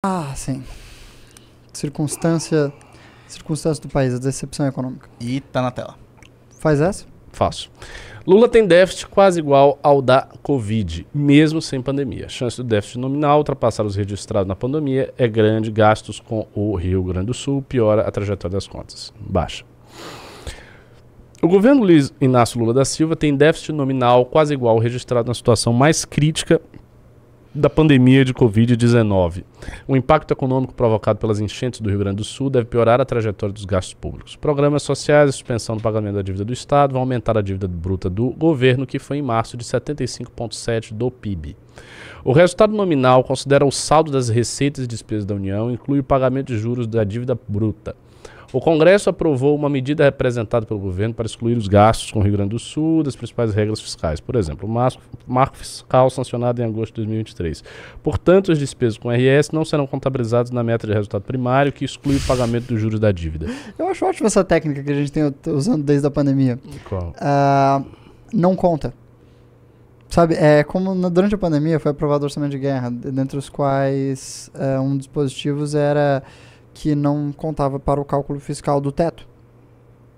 Ah, sim. Circunstância do país, a decepção econômica. E tá na tela. Faz essa? Faço. Lula tem déficit quase igual ao da Covid, mesmo sem pandemia. A chance do déficit nominal ultrapassar os registrados na pandemia é grande. Gastos com o Rio Grande do Sul piora a trajetória das contas. Baixa. O governo Luiz Inácio Lula da Silva tem déficit nominal quase igual ao registrado na situação mais crítica da pandemia de Covid-19. O impacto econômico provocado pelas enchentes do Rio Grande do Sul deve piorar a trajetória dos gastos públicos. Programas sociais e suspensão do pagamento da dívida do Estado vão aumentar a dívida bruta do governo, que foi em março de 75,7% do PIB. O resultado nominal considera o saldo das receitas e despesas da União e inclui o pagamento de juros da dívida bruta. O Congresso aprovou uma medida representada pelo governo para excluir os gastos com o Rio Grande do Sul das principais regras fiscais. Por exemplo, o marco fiscal sancionado em agosto de 2023. Portanto, as despesas com RS não serão contabilizadas na meta de resultado primário, que exclui o pagamento dos juros da dívida. Eu acho ótima essa técnica que a gente tem usando desde a pandemia. Qual? Não conta. Sabe, como durante a pandemia foi aprovado o orçamento de guerra, dentre os quais um dos dispositivos era que não contava para o cálculo fiscal do teto.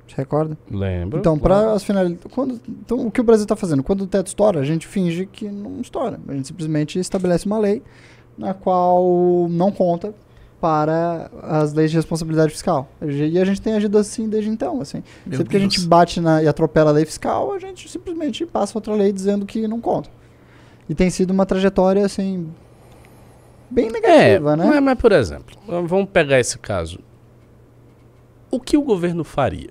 Você recorda? Lembro. Então, para as finalidades. Então, o que o Brasil está fazendo? Quando o teto estoura, a gente finge que não estoura. A gente simplesmente estabelece uma lei na qual não conta para as leis de responsabilidade fiscal. E a gente tem agido assim desde então. Assim. Sempre que a gente bate e atropela a lei fiscal, a gente simplesmente passa outra lei dizendo que não conta. E tem sido uma trajetória assim bem negativa, né? Mas, por exemplo, vamos pegar esse caso. O que o governo faria?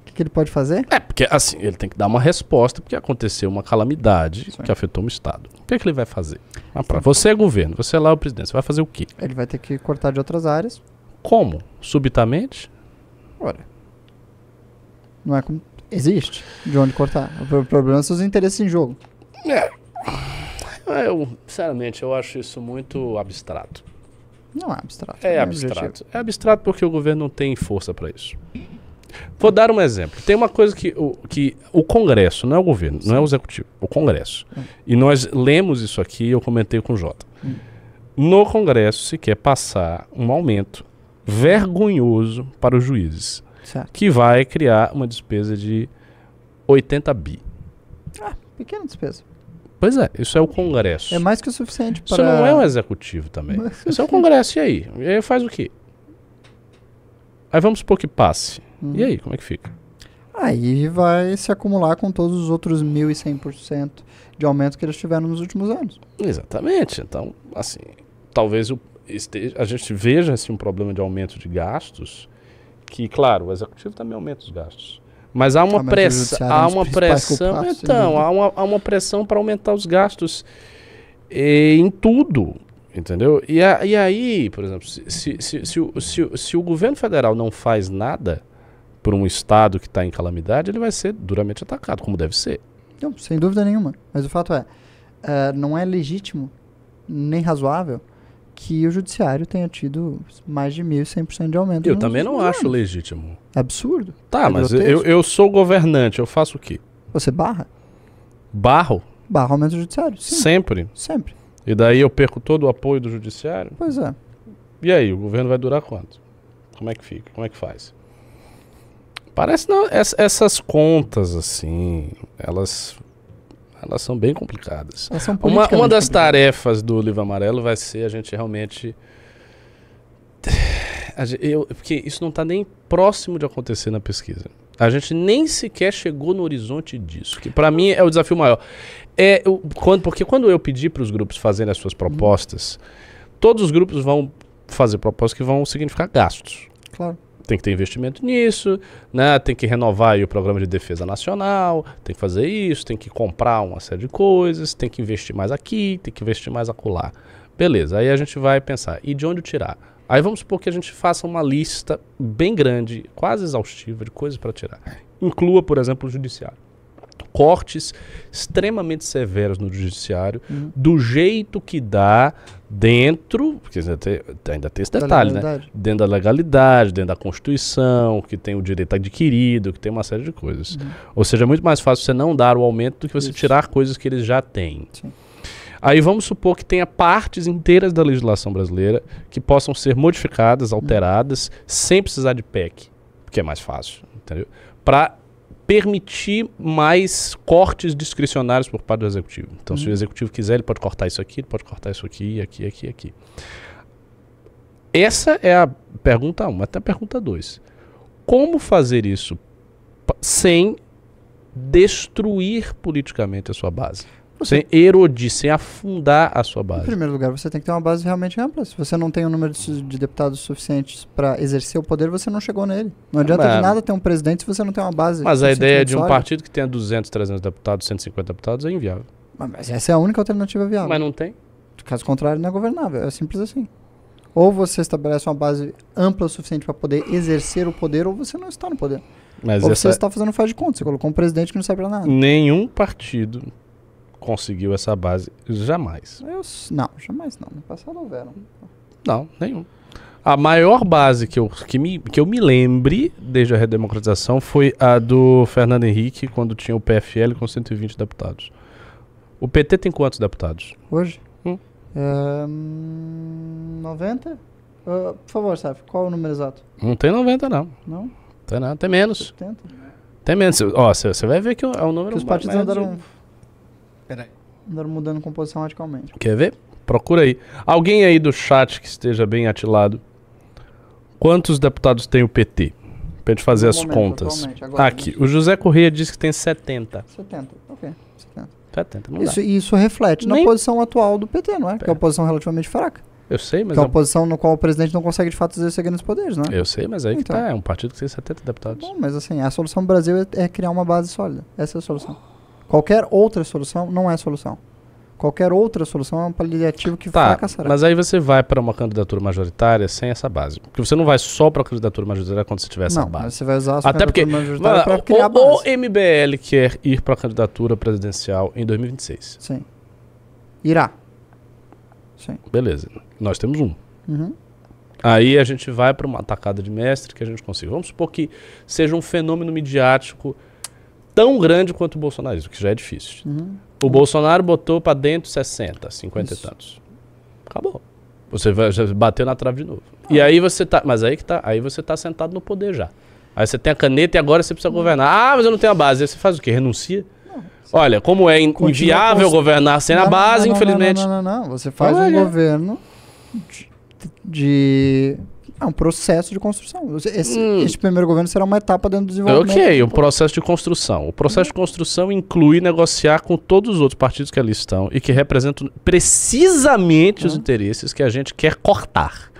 O que ele pode fazer? Porque assim, ele tem que dar uma resposta, porque aconteceu uma calamidade que afetou um Estado. O que ele vai fazer? Você é governo, você é lá o presidente, você vai fazer o quê? Ele vai ter que cortar de outras áreas. Como? Subitamente? Ora. Não é como... Existe de onde cortar. O problema são os interesses em jogo. Sinceramente, eu acho isso muito abstrato. Não é abstrato. É abstrato. É abstrato porque o governo não tem força para isso. Vou dar um exemplo. Tem uma coisa que o Congresso, não é o governo, não é o executivo, o Congresso. E nós lemos isso aqui e eu comentei com o Jota. No Congresso se quer passar um aumento vergonhoso para os juízes, que vai criar uma despesa de 80 bi. Pequena despesa. Pois é, isso é o Congresso. É mais que o suficiente para... Isso não é o executivo também. Isso é o Congresso, e aí? E aí faz o quê? Aí vamos supor que passe. E aí, como é que fica? Aí vai se acumular com todos os outros 1.100% de aumento que eles tiveram nos últimos anos. Exatamente. Então, assim, talvez a gente veja assim, um problema de aumento de gastos, que, claro, o executivo também aumenta os gastos. Mas há uma pressão, há uma pressão para aumentar os gastos em tudo, entendeu? E aí, por exemplo, se o governo federal não faz nada por um estado que está em calamidade, ele vai ser duramente atacado, como deve ser. Não, sem dúvida nenhuma. Mas o fato não é legítimo nem razoável que o judiciário tenha tido mais de 1.100% de aumento. Eu também não acho legítimo. Absurdo. Tá, mas eu sou governante, eu faço o quê? Você barra? Barro? Barra aumento do judiciário, sim. Sempre? Sempre. E daí eu perco todo o apoio do judiciário? Pois é. E aí, o governo vai durar quanto? Como é que fica? Como é que faz? Parece não, essas contas, assim, elas são bem complicadas. Elas são uma das tarefas do Livro Amarelo vai ser a gente realmente... Porque isso não está nem próximo de acontecer na pesquisa. A gente nem sequer chegou no horizonte disso, que para mim é o desafio maior. Porque quando eu pedi para os grupos fazerem as suas propostas, todos os grupos vão fazer propostas que vão significar gastos. Claro. Tem que ter investimento nisso, né? Tem que renovar aí o programa de defesa nacional, tem que fazer isso, tem que comprar uma série de coisas, tem que investir mais aqui, tem que investir mais acolá. Beleza, aí a gente vai pensar, e de onde tirar? Aí vamos supor que a gente faça uma lista bem grande, quase exaustiva, de coisas para tirar. Inclua, por exemplo, o judiciário. Cortes extremamente severos no judiciário, do jeito que dá dentro, porque ainda tem esse detalhe, né? Dentro da legalidade, dentro da Constituição, que tem o direito adquirido, que tem uma série de coisas. Ou seja, é muito mais fácil você não dar o aumento do que você tirar coisas que eles já têm. Sim. Aí vamos supor que tenha partes inteiras da legislação brasileira que possam ser modificadas, alteradas, sem precisar de PEC, porque é mais fácil, entendeu? Para permitir mais cortes discricionários por parte do executivo. Então, se o executivo quiser, ele pode cortar isso aqui, ele pode cortar isso aqui, aqui, aqui, aqui. Essa é a pergunta 1. Até a pergunta 2. Como fazer isso sem destruir politicamente a sua base? Sem erodir, sem afundar a sua base. Em primeiro lugar, você tem que ter uma base realmente ampla. Se você não tem um número de deputados suficientes para exercer o poder, você não chegou nele. Não adianta de nada ter um presidente se você não tem uma base. Mas a ideia de um partido que tenha 200, 300 deputados, 150 deputados é inviável. Mas essa é a única alternativa viável. Mas não tem? Caso contrário, não é governável. É simples assim. Ou você estabelece uma base ampla o suficiente para poder exercer o poder, ou você não está no poder. Mas ou você está fazendo faz de conta. Você colocou um presidente que não serve para nada. Nenhum partido conseguiu essa base. Jamais. Não, jamais não. No passado houveram. Não, nenhum. A maior base que eu me lembre desde a redemocratização foi a do Fernando Henrique, quando tinha o PFL com 120 deputados. O PT tem quantos deputados? Hoje? 90? Por favor, Saf, qual é o número exato? Não tem 90, não. Não? Tem nada, tem menos. 70? Tem menos. Ó, você vai ver que é um número... Que os partidos andaram mudando composição radicalmente. Quer ver? Procura aí. Alguém aí do chat que esteja bem atilado. Quantos deputados tem o PT? Pra gente fazer as contas. Aqui, o José Correia disse que tem 70. 70, ok. 70, não dá. Isso reflete na posição atual do PT, não é? Que é uma posição relativamente fraca. Eu sei, mas... Que é uma posição no qual o presidente não consegue de fato exercer grandes poderes, não é? Eu sei, mas aí então, que tá. É um partido que tem 70 deputados. Bom, mas assim, a solução do Brasil é criar uma base sólida. Essa é a solução. Qualquer outra solução não é solução. Qualquer outra solução é um paliativo que fracassará. Mas aí você vai para uma candidatura majoritária sem essa base. Porque você não vai só para a candidatura majoritária quando você tiver essa base. Mas você vai usar a sua candidatura majoritária para criar a base. O MBL quer ir para a candidatura presidencial em 2026. Sim. Irá. Sim. Beleza. Nós temos um. Aí a gente vai para uma atacada de mestre que a gente consiga. Vamos supor que seja um fenômeno midiático tão grande quanto o bolsonarismo, que já é difícil. O Bolsonaro botou pra dentro 60, 50 e tantos. Acabou. Você já bateu na trave de novo. E aí você tá... Mas aí que tá... Aí você tá sentado no poder já. Aí você tem a caneta e agora você precisa governar. Ah, mas eu não tenho a base. Aí você faz o quê? Renuncia? Olha, como é inviável governar sem a base, infelizmente... Não. Você faz um governo de... É um processo de construção. Este primeiro governo será uma etapa dentro do desenvolvimento. Ok, um processo de construção. O processo de construção inclui negociar com todos os outros partidos que ali estão e que representam precisamente os interesses que a gente quer cortar.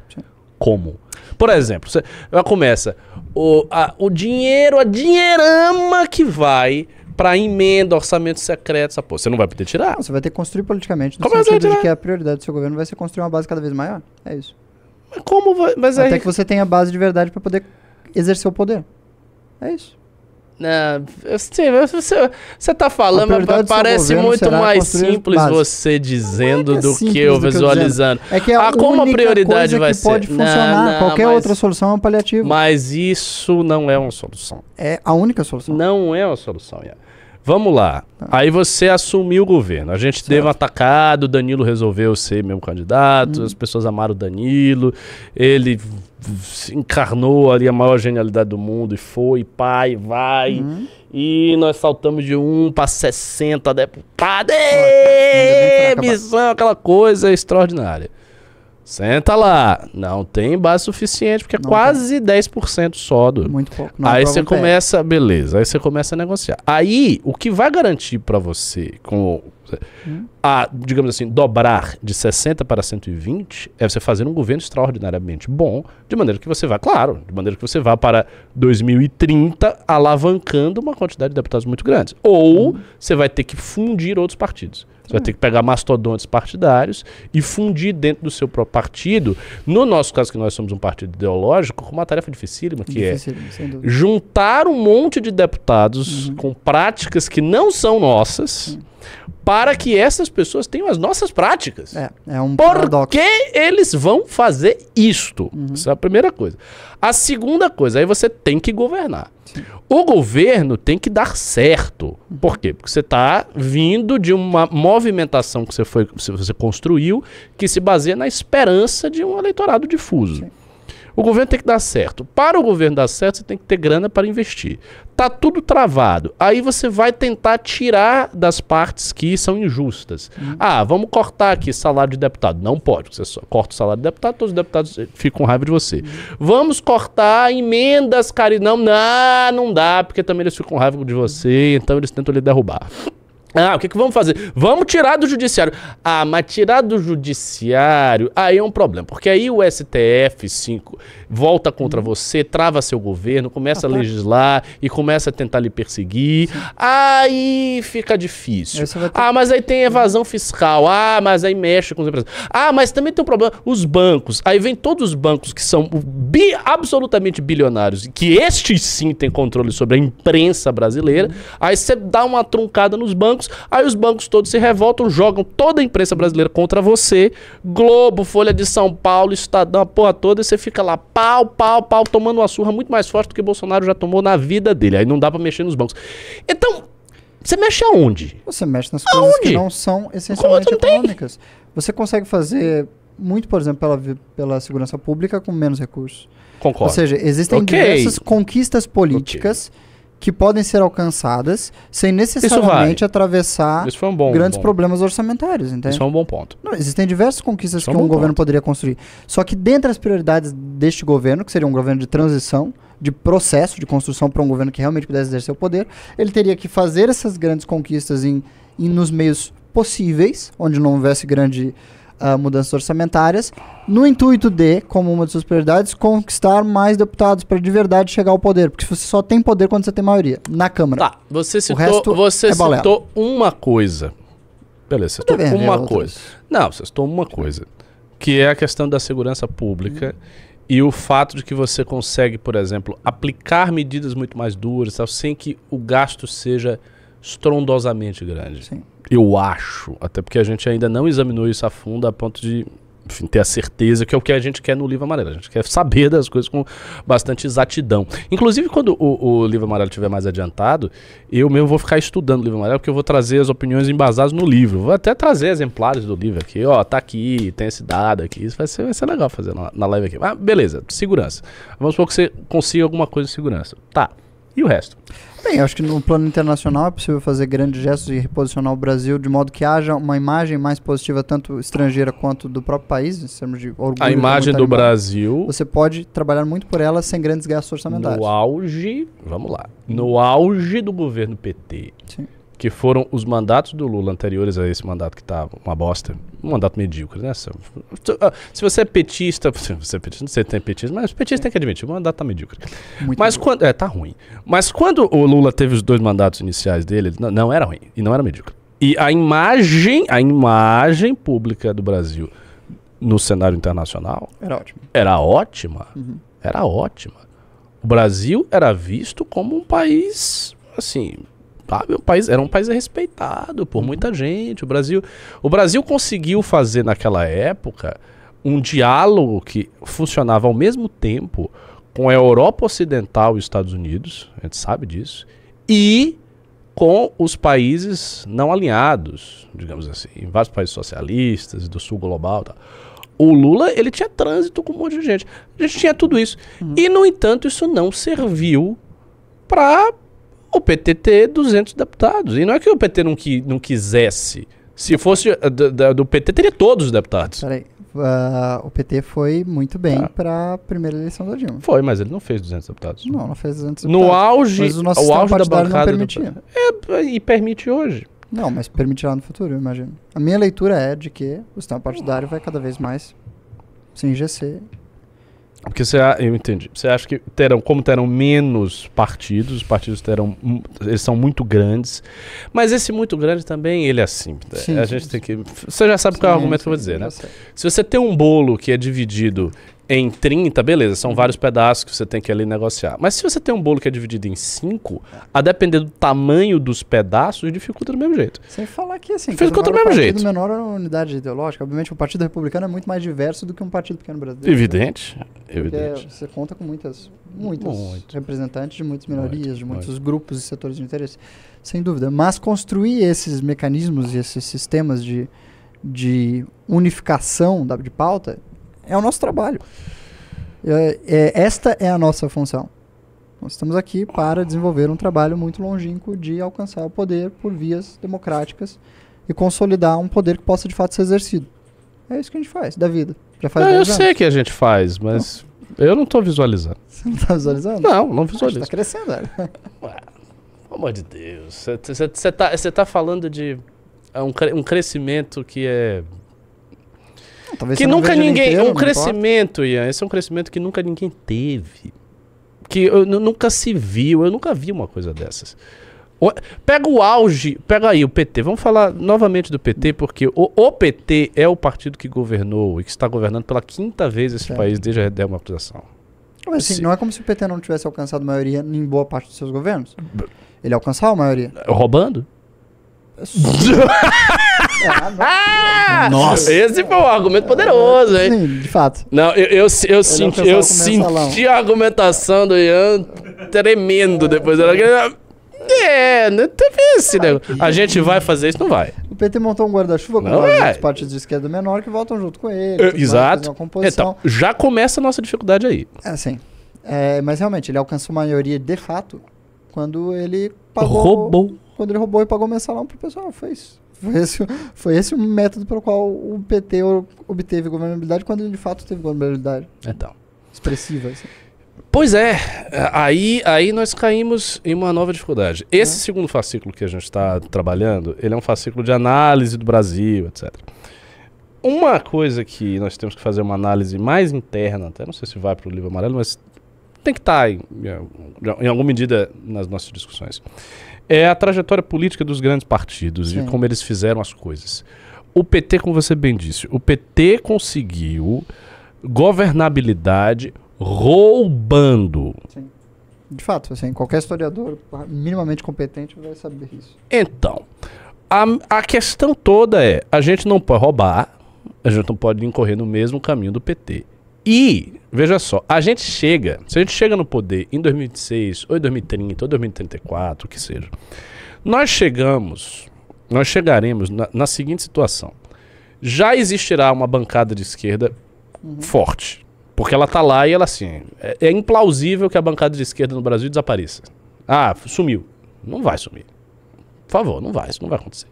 Como? Por exemplo, você começa o dinheiro, a dinheirama que vai para emenda, orçamento secreto, essa porra. Você não vai poder tirar. Não, você vai ter que construir politicamente no sentido de que a prioridade do seu governo vai ser construir uma base cada vez maior. É isso. Como vai? Mas até que você tenha base de verdade para poder exercer o poder. É isso. Você tá falando, mas parece muito mais simples você dizendo do que eu visualizando. É que como a prioridade vai ser? Pode funcionar. Qualquer outra solução é um paliativo. Mas isso não é uma solução. É a única solução. Não é uma solução, Vamos lá. Aí você assumiu o governo. A gente teve um atacado, o Danilo resolveu ser meu candidato, as pessoas amaram o Danilo, ele encarnou ali a maior genialidade do mundo e foi, pai, vai. E nós saltamos de 1 para 60 deputados. Missão, aquela coisa extraordinária. Senta lá. Não tem base suficiente, porque é quase 10% só do... Muito pouco. Aí você começa... Beleza. Aí você começa a negociar. Aí, o que vai garantir para você, digamos assim, dobrar de 60 para 120, é você fazer um governo extraordinariamente bom, de maneira que você vá, de maneira que você vá para 2030 alavancando uma quantidade de deputados muito grandes. Ou você vai ter que fundir outros partidos. Você vai ter que pegar mastodontes partidários e fundir dentro do seu próprio partido, no nosso caso que nós somos um partido ideológico, com uma tarefa dificílima, que é juntar um monte de deputados com práticas que não são nossas, para que essas pessoas tenham as nossas práticas. É um Por paradoxo. que eles vão fazer isto? Essa é a primeira coisa. A segunda coisa, aí você tem que governar. Sim. O governo tem que dar certo. Por quê? Porque você está vindo de uma movimentação que você construiu que se baseia na esperança de um eleitorado difuso. Sim. O governo tem que dar certo. Para o governo dar certo, você tem que ter grana para investir. Tá tudo travado. Aí você vai tentar tirar das partes que são injustas. Vamos cortar aqui salário de deputado. Não pode, porque você só corta o salário de deputado, todos os deputados ficam com raiva de você. Vamos cortar emendas, não dá, porque também eles ficam com raiva de você, então eles tentam lhe derrubar. O que vamos fazer? Vamos tirar do judiciário. Mas tirar do judiciário, aí é um problema. Porque aí o STF volta contra você, trava seu governo, começa a legislar e começa a tentar lhe perseguir. Aí fica difícil. Mas aí tem evasão fiscal. Mas aí mexe com os empresários. Mas também tem um problema. Os bancos. Aí vem todos os bancos que são absolutamente bilionários, que estes sim têm controle sobre a imprensa brasileira. Aí você dá uma truncada nos bancos. Aí os bancos todos se revoltam, jogam toda a imprensa brasileira contra você. Globo, Folha de São Paulo, Estadão, a porra toda. E você fica lá, pau, tomando uma surra muito mais forte do que Bolsonaro já tomou na vida dele. Aí não dá pra mexer nos bancos. Então, você mexe aonde? Você mexe nas coisas que não são essencialmente econômicas. Você consegue fazer muito, por exemplo, pela segurança pública com menos recursos. Concordo. Ou seja, existem diversas conquistas políticas que podem ser alcançadas sem necessariamente atravessar grandes problemas orçamentários, entende? Isso é um bom ponto. Não, existem diversas conquistas que um governo poderia construir. Só que dentre as prioridades deste governo, que seria um governo de transição, de processo, de construção para um governo que realmente pudesse exercer o poder, ele teria que fazer essas grandes conquistas nos meios possíveis, onde não houvesse grande mudanças orçamentárias, no intuito de, como uma de suas prioridades, conquistar mais deputados para de verdade chegar ao poder. Porque você só tem poder quando você tem maioria na Câmara. Tá, você citou uma coisa. Beleza, você citou uma coisa. Não, você citou uma coisa, que é a questão da segurança pública e o fato de que você consegue, por exemplo, aplicar medidas muito mais duras, sem que o gasto seja estrondosamente grande. Sim. Eu acho, até porque a gente ainda não examinou isso a fundo a ponto de ter a certeza que é o que a gente quer no Livro Amarelo. A gente quer saber das coisas com bastante exatidão. Inclusive, quando o Livro Amarelo estiver mais adiantado, eu mesmo vou ficar estudando o Livro Amarelo, porque eu vou trazer as opiniões embasadas no livro. Vou até trazer exemplares do livro aqui. Tá aqui, tem esse dado aqui. Isso vai ser legal fazer na live aqui. Beleza, segurança. Vamos supor que você consiga alguma coisa de segurança. Tá. E o resto? Bem, eu acho que no plano internacional é possível fazer grandes gestos e reposicionar o Brasil de modo que haja uma imagem mais positiva, tanto estrangeira quanto do próprio país, em termos de orgulho. A imagem do Brasil... Você pode trabalhar muito por ela sem grandes gastos orçamentários. No auge... Vamos lá. No auge do governo PT, sim, que foram os mandatos do Lula anteriores a esse mandato que tá uma bosta, um mandato medíocre, né? Se você é petista, não sei se tem petista, mas petista tem que admitir, o mandato tá medíocre. Mas quando, tá ruim. Mas quando o Lula teve os 2 mandatos iniciais dele, não era ruim e não era medíocre. E a imagem pública do Brasil no cenário internacional era ótima. Era ótima. O Brasil era visto como um país, assim... Era um país respeitado por muita gente. O Brasil conseguiu fazer naquela época um diálogo que funcionava ao mesmo tempo com a Europa Ocidental e os Estados Unidos, a gente sabe disso, e com os países não alinhados, digamos assim, em vários países socialistas, do sul global e tal. O Lula, ele tinha trânsito com um monte de gente. A gente tinha tudo isso. E, no entanto, isso não serviu para... o PT ter 200 deputados. E não é que o PT não quisesse. Se fosse do PT, teria todos os deputados. Peraí. O PT foi muito bem para a primeira eleição da Dilma. Foi, mas ele não fez 200 deputados. Não fez 200 deputados. No auge, mas o nosso sistema partidário não permitia. E permite hoje. Não, mas permitirá no futuro, eu imagino. A minha leitura é de que o sistema partidário vai cada vez mais se enrijecer. Porque eu entendi. Você acha que como terão menos partidos, os partidos eles são muito grandes, mas esse muito grande também, ele é assim. Tem que... Você já sabe qual é o argumento que eu vou dizer, né? Se você tem um bolo que é dividido em 30, beleza, são vários pedaços que você tem que ali negociar. Mas se você tem um bolo que é dividido em 5, a depender do tamanho dos pedaços, dificulta do mesmo jeito. Sem falar que, assim, Dificulta do mesmo jeito. menor unidade ideológica. Obviamente, o Partido Republicano é muito mais diverso do que um partido pequeno brasileiro. Evidente, Porque evidente. você conta com muitos Muito. representantes de muitas minorias, de muitos muito. grupos e setores de interesse. Sem dúvida. Mas construir esses mecanismos e esses sistemas de unificação de pauta é o nosso trabalho. Esta é a nossa função. Nós estamos aqui para desenvolver um trabalho muito longínquo de alcançar o poder por vias democráticas e consolidar um poder que possa de fato ser exercido. É isso que a gente faz da vida. Já faz 10 Eu anos. sei que a gente faz, mas eu não tô visualizando. Você não está visualizando? Não Está visualizo. crescendo, velho. Ué, pelo amor de Deus. Você tá falando de um crescimento que é... Talvez Que você não nunca veja ele ninguém... inteiro, um não importa. crescimento, Ian, esse é um crescimento que nunca ninguém teve. Que nunca se viu, eu nunca vi uma coisa dessas. Pega o auge, pega aí o PT, vamos falar novamente do PT, porque o PT é o partido que governou e que está governando pela 5ª vez esse Certo. país desde a democratização. Mas, assim, Sim. não é como se o PT não tivesse alcançado maioria em boa parte dos seus governos. Ele alcançou a maioria. Roubando? Nossa! Esse foi um argumento poderoso, hein? Sim, de fato. Não, eu senti alcançava com mensalão. a argumentação do Ian tremendo depois. Não teve esse negócio. A gente vai fazer isso? Não vai. O PT montou um guarda-chuva com Não vários é. outros partidos de esquerda menor que votam junto com ele. tudo mais, Exato. fazer uma composição. Então, já começa a nossa dificuldade aí. Assim, mas realmente, ele alcançou maioria de fato quando ele pagou... Roubou. Quando ele roubou e pagou mensalão pro pessoal. Foi isso. Foi esse o método pelo qual o PT obteve governabilidade quando ele de fato teve governabilidade Então. expressiva. Assim. Pois é, aí nós caímos em uma nova dificuldade. Esse segundo fascículo que a gente está trabalhando, ele é um fascículo de análise do Brasil, etc. Uma coisa que nós temos que fazer uma análise mais interna, até não sei se vai para o livro amarelo, mas tem que estar em alguma medida nas nossas discussões. É a trajetória política dos grandes partidos Sim. e como eles fizeram as coisas. O PT, como você bem disse, o PT conseguiu governabilidade roubando. Sim. De fato, assim, qualquer historiador minimamente competente vai saber isso. Então, a questão toda é, a gente não pode roubar, a gente não pode incorrer no mesmo caminho do PT. E, veja só, se a gente chega no poder em 2026, ou em 2030, ou 2034, o que seja, nós chegaremos na seguinte situação. Já existirá uma bancada de esquerda forte, porque ela tá lá e ela assim, é implausível que a bancada de esquerda no Brasil desapareça. Ah, sumiu. Não vai sumir. Por favor, não vai, isso não vai acontecer.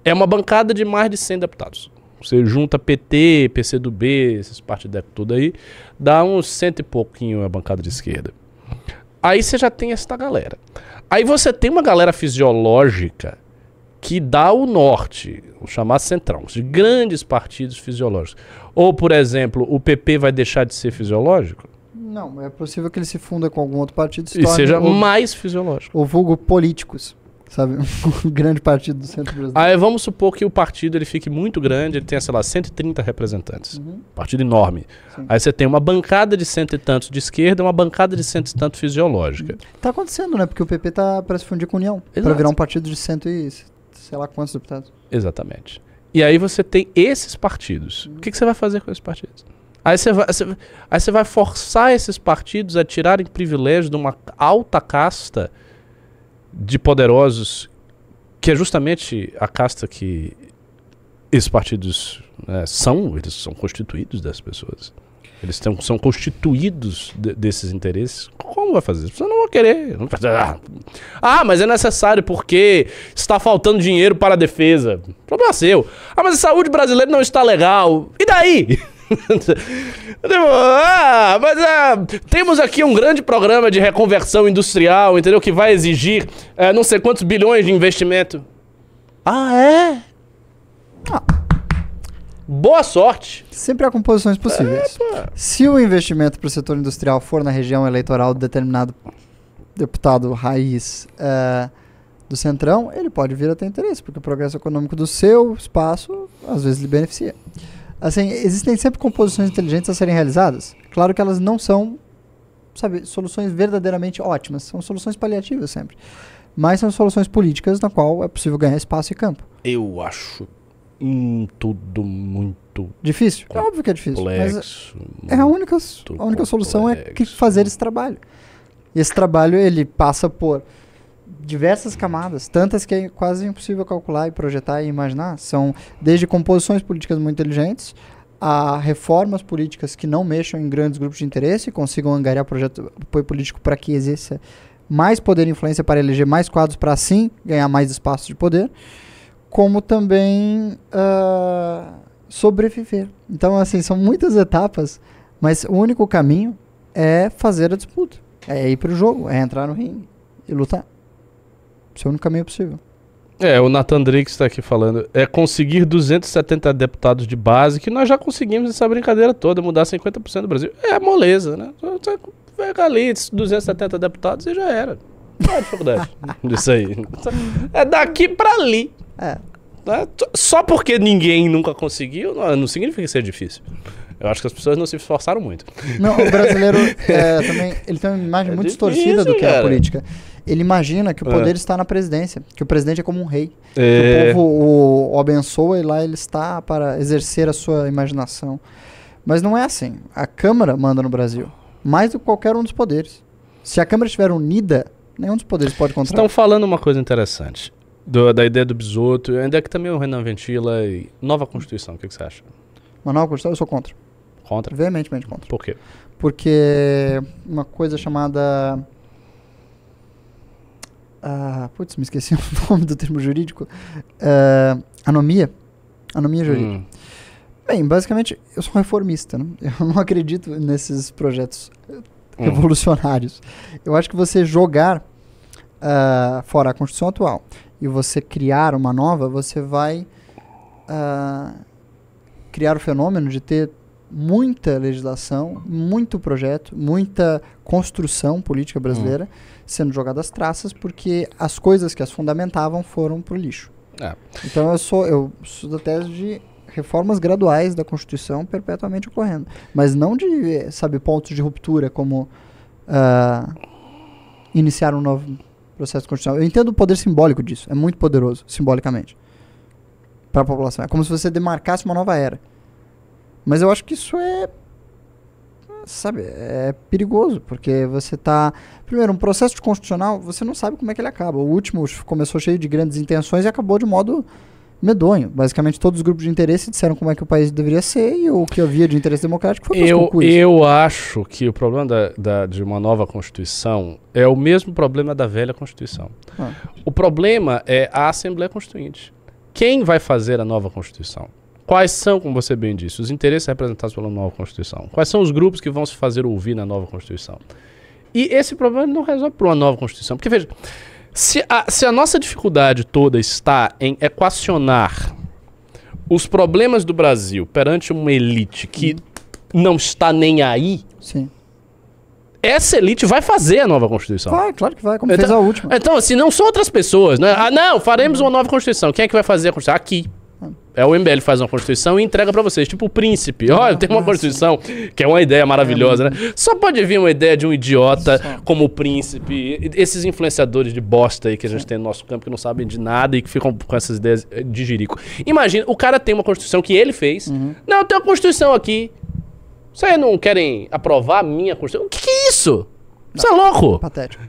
É uma bancada de mais de 100 deputados. Você junta PT, PCdoB, esses partidos tudo aí, dá uns 100 e pouquinho a bancada de esquerda. Aí você já tem essa galera. Aí você tem uma galera fisiológica que dá o norte, o chamado centrão, de grandes partidos fisiológicos. Ou, por exemplo, o PP vai deixar de ser fisiológico? Não, é possível que ele se funda com algum outro partido E seja mais fisiológico. o vulgo políticos, sabe? Um grande partido do centro brasileiro. Aí vamos supor que o partido ele fique muito grande, ele tenha, sei lá, 130 representantes. Partido enorme. Sim. Aí você tem uma bancada de 100 e tantos de esquerda, uma bancada de 100 e tanto fisiológica. Tá acontecendo, né? Porque o PP tá para se fundir com a União. Exato. Para virar um partido de 100 e sei lá quantos deputados. Exatamente. E aí você tem esses partidos. O que você vai fazer com esses partidos? Aí você vai forçar esses partidos a tirarem privilégio de uma alta casta de poderosos, que é justamente a casta que esses partidos eles são constituídos das pessoas. Eles são constituídos desses interesses. Como vai fazer? Você não vai querer. Não vai fazer, mas é necessário porque está faltando dinheiro para a defesa. Problema seu. Mas a saúde brasileira não está legal. E daí? Temos aqui um grande programa de reconversão industrial, entendeu? Que vai exigir não sei quantos bilhões de investimento. É? Boa sorte. Sempre há composições possíveis. Se o investimento para o setor industrial for na região eleitoral de determinado deputado raiz do Centrão, ele pode vir a ter interesse, porque o progresso econômico do seu espaço às vezes lhe beneficia. Assim, existem sempre composições inteligentes a serem realizadas. Claro que elas não são, sabe, soluções verdadeiramente ótimas. São soluções paliativas sempre. Mas são soluções políticas na qual é possível ganhar espaço e campo. Eu acho tudo muito difícil? É óbvio que é difícil. complexo. Mas a única solução é fazer esse trabalho. E esse trabalho, ele passa por diversas camadas, tantas que é quase impossível calcular e projetar e imaginar. São desde composições políticas muito inteligentes a reformas políticas que não mexam em grandes grupos de interesse e consigam angariar apoio político para que exista mais poder e influência para eleger mais quadros para assim ganhar mais espaço de poder, como também sobreviver. Então, assim, são muitas etapas, mas o único caminho é fazer a disputa. É ir pro jogo, é entrar no ringue e lutar. Esse é o único caminho possível. O Nathan Drake está aqui falando. É conseguir 270 deputados de base, que nós já conseguimos essa brincadeira toda, mudar 50% do Brasil. É moleza, né? Você pega ali 270 deputados e já era. Não é dificuldade disso aí. É daqui pra ali. Só porque ninguém nunca conseguiu, não significa que seja difícil. Eu acho que as pessoas não se esforçaram muito. Não, o brasileiro também, ele tem uma imagem muito distorcida do que é a política. Ele imagina que o poder está na presidência, que o presidente é como um rei. Que o povo o abençoa e lá ele está para exercer a sua imaginação. Mas não é assim. A Câmara manda no Brasil, mais do que qualquer um dos poderes. Se a Câmara estiver unida, nenhum dos poderes pode controlar. Estão falando uma coisa interessante. Da ideia do Bisotto, ainda que também o Renan ventila. E nova Constituição, o que você acha? Uma nova Constituição, eu sou contra. Contra? Veementemente contra. Por quê? Porque uma coisa chamada... me esqueci o nome do termo jurídico. Anomia. Anomia jurídica. Bem, basicamente, eu sou um reformista, né? Eu não acredito nesses projetos revolucionários. Eu acho que você jogar fora a Constituição atual e você criar uma nova, você vai criar o fenômeno de ter muita legislação, muito projeto, muita construção política brasileira sendo jogada às traças, porque as coisas que as fundamentavam foram pro lixo. Então eu sou da tese de reformas graduais da Constituição perpetuamente ocorrendo, mas não de, pontos de ruptura como iniciar um novo processo constitucional. Eu entendo o poder simbólico disso, é muito poderoso, simbolicamente, para a população. É como se você demarcasse uma nova era. Mas eu acho que isso é perigoso, porque você está... Primeiro, um processo de constitucional, você não sabe como é que ele acaba. O último começou cheio de grandes intenções e acabou de modo medonho. Basicamente, todos os grupos de interesse disseram como é que o país deveria ser e o que havia de interesse democrático foi Eu acho que o problema de uma nova Constituição é o mesmo problema da velha Constituição. O problema é a Assembleia Constituinte. Quem vai fazer a nova Constituição? Quais são, como você bem disse, os interesses representados pela nova Constituição? Quais são os grupos que vão se fazer ouvir na nova Constituição? E esse problema não resolve por uma nova Constituição. Porque, veja, se a nossa dificuldade toda está em equacionar os problemas do Brasil perante uma elite que não está nem aí, essa elite vai fazer a nova Constituição. Vai, claro que vai, como fez a última. Então, assim, não são outras pessoas, né? Não, faremos uma nova Constituição. Quem é que vai fazer a Constituição? Aqui. O MBL faz uma Constituição e entrega pra vocês, tipo o príncipe. Olha, tem uma Constituição, que é uma ideia maravilhosa, né? Só pode vir uma ideia de um idiota como o príncipe, esses influenciadores de bosta aí que a gente tem no nosso campo, que não sabem de nada e que ficam com essas ideias de jirico. Imagina, o cara tem uma Constituição que ele fez. Não, tem uma Constituição aqui. Vocês não querem aprovar a minha Constituição? O que é isso? Você é louco? Patético.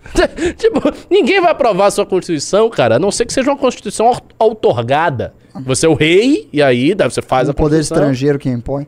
Tipo, ninguém vai aprovar a sua Constituição, cara, a não ser que seja uma Constituição outorgada. Você é o rei, e aí você faz a Constituição. Poder estrangeiro que impõe.